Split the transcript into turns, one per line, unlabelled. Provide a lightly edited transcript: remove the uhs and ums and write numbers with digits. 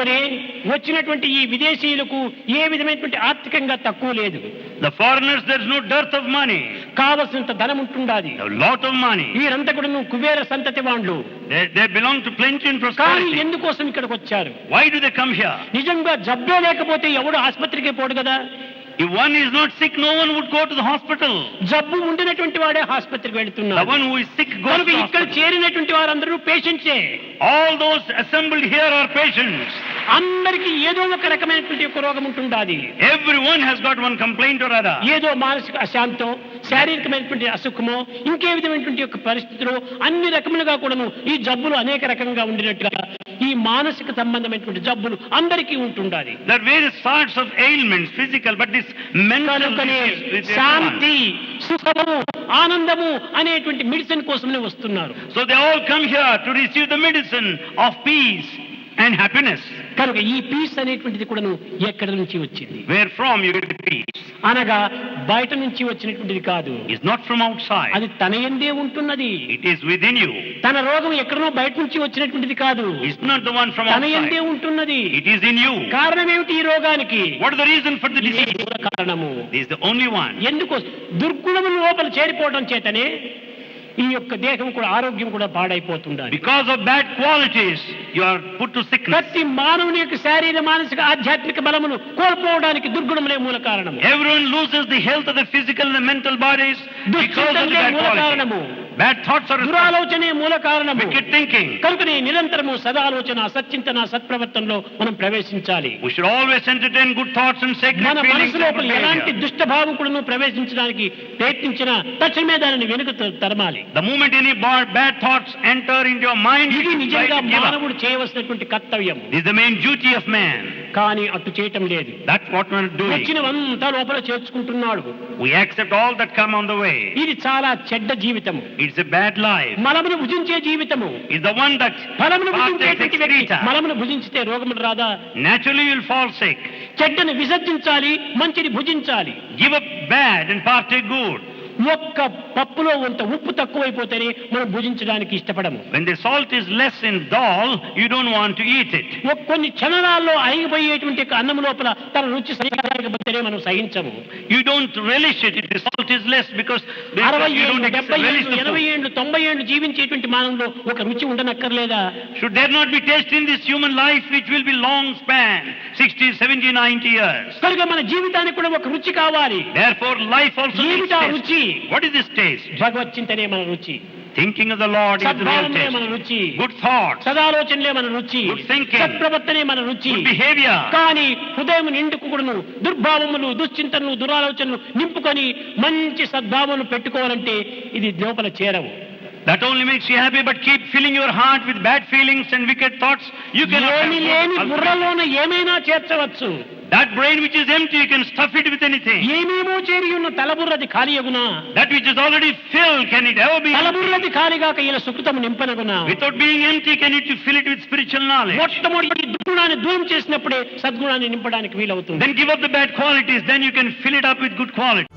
కనుకనే వచ్చినటువంటి ఈ విదేశీయులకు ఏ విధమైనటువంటి ఆర్థికంగా తక్కువ లేదు.
The foreigners, there is no dearth of money.
కావలసినంత ధనం ఉంటుండాది.
A lot of money.
వీరంతా కూడా కుబేర సంతతి వాళ్ళు.
They belong to plenty and
కానీ
prosperity.
ఎందుకోసం ఇక్కడికి వచ్చారు?
Why do they come here?
నిజంగా జబ్బే లేకపోతే ఎవడు ఆసుపత్రికి పోడు కదా.
If one is not sick, no one would go to the hospital.
జబ్బు ఉండినటువంటి వాడే ఆసుపత్రికి వెళ్తున్నారు.
The one who is sick goes to the
ఇక్కడ
hospital.
చేరినటువంటి వారందరూ పేషెంట్సే.
All those assembled here are patients.
అందరికీ ఏదో ఒక రకమైనటువంటి ఒక రోగం ఉంటుండాది.
Everyone has got one complaint or other.
ఏదో మానసిక అశాంతో, శారీరకమైనటువంటి అసుఖమో, ఇంకే విధమైనటువంటి ఒక పరిస్థితిలో అన్ని రకములుగా కూడాను ఈ జబ్బులు అనేక రకంగా ఉండినట్టుగా ఈ మానసిక సంబంధమైనటువంటి జబ్బులు అందరికీ ఉంటుండాలి.
There are various sorts of ailments, physical, but this mental disease with everyone.
శాంతి, సుఖము, ఆనందము అనేటువంటి మెడిసిన్ కోసమే వస్తున్నారు.
So they all come here to receive the medicine of peace and happiness.
కనుక ఈ పీస్ అనేటువంటిది కూడాను ఎక్కడి నుంచి వచ్చింది?
Where from you get peace?
అనగా బయట నుంచి వచ్చినటువంటిది కాదు.
It's not from outside.
అది తన యందే ఉంటున్నది.
It is within you.
తన రోగం ఎక్కడనో బయట నుంచి వచ్చినటువంటిది కాదు.
It's not the one from
తన యందే
outside.
ఉంటున్నది.
It is in you.
కారణం ఏమిటి ఈ రోగానికి?
What is the reason for the
ఇదే
disease?
మూల కారణము.
This is the only one.
ఎందుకు? దుర్గుణముల లోపల చేరిపోవడం చేతనే ఈ యొక్క దేహం కూడా ఆరోగ్యం కూడా పాడైపోతుండాలి.
Because of bad qualities, you are put to sickness.
ప్రతి మానవుని యొక్క శారీర మానసిక ఆధ్యాత్మిక బలమును కోల్పోవడానికి దుర్గుణములే మూల కారణము.
Everyone loses the health of the physical and the mental bodies because of the
దుశ్చింతనే
bad
మూల కారణము.
qualities. Bad thoughts are
దురాలోచనే మూల కారణము.
wicked thinking.
కనుకనే నిరంతరము సదాలోచన, సచ్చింతన, సత్ప్రవర్తనలో మనం ప్రవేశించాలి.
We should always entertain good thoughts and sacred
మన
feelings.
మనసు లోపల
and
ఎలాంటి
behavior.
దుష్ట భావం కూడా ప్రవేశించడానికి ప్రయత్నించినా తక్షణమే దానిని వెనుక తరమాలి.
The moment any bad thoughts enter into your mind,
ఇది
you try
నిజంగా
to give up.
మానవుడు చేయవలసినటువంటి కర్తవ్యం.
This is the main duty of man.
కానీ అటు చేయటం లేదు.
That's what we're doing.
వచ్చినవంతా లోపల చేర్చుకుంటున్నాడు.
We accept all that come on the way.
ఇది చాలా చెడ్డ జీవితము.
It's a bad life.
మలమును భుజించే జీవితము.
It's the one that
ఫలమును
partakes
భుజించేటువంటి వ్యక్తి
excreta.
మలమును భుజించితే రోగములు రాదా?
Naturally you'll fall sick.
చెడ్డను విసర్జించాలి, మంచిని భుజించాలి.
Give up bad and partake good.
ఒక్క పప్పులో కొంత ఉప్పు తక్కువైపోతేనే మనం భుజించడానికి ఇష్టపడము.
When the salt is less in dal, you don't want to eat it.
కొన్ని క్షణాల్లో అయిపోయేటువంటి అన్నం లోపల తన రుచి సరిపోతేనే మనం సహించము.
You don't relish it if the salt is less because
60
you
ఏళ్ళు,
don't
70
relish
ఏళ్ళు,
the
80
food.
ఏళ్ళు, 90 ఏళ్ళు జీవించేటువంటి మానవులో ఒక రుచి ఉండనక్కర్లేదా?
Should there not be taste in this human life which will be long span, 60, 70, 90 years?
కనుక మన జీవితానికి కూడా ఒక రుచి కావాలి.
Therefore life also needs
జీవిత
taste.
రుచి.
What is this taste?
భగవత్ చింతనే మన రుచి.
Thinking of the Lord is the real
సద్భావనే మన
taste.
రుచి.
Good thoughts,
సదాలోచనలే మన రుచి.
Good thinking.
సత్ప్రవర్తనే మన రుచి.
good behavior.
కానీ హృదయం నిండుకు కూడాను దుర్భావములు, దుశ్చింతనలు, దురాలోచనలు నింపుకొని మంచి సద్భావములు పెట్టుకోవాలంటే ఇది లోపల చేరవు.
That only makes you happy, but keep filling your heart with bad feelings and wicked thoughts. You cannot
ఏమి లేని
have
బుర్రలోన ఏమైనా చేర్చవచ్చు.
that brain which is empty, you can stuff it with anything.
ఏమేమో చేరి ఉన్న తలబుర్రది ఖాళీయగునా?
That which is already filled, can it ever be empty?
తలబుర్రది ఖాళీగాక ఇలా సుకృతము నింపనగునా?
Without being empty, can you fill it with spiritual knowledge?
మొట్టమొదటి దుర్గుణాన్ని దూరం చేసినప్పుడే సద్గుణాన్ని నింపడానికి వీలవుతుంది.
Then give up the bad qualities, then you can fill it up with good qualities.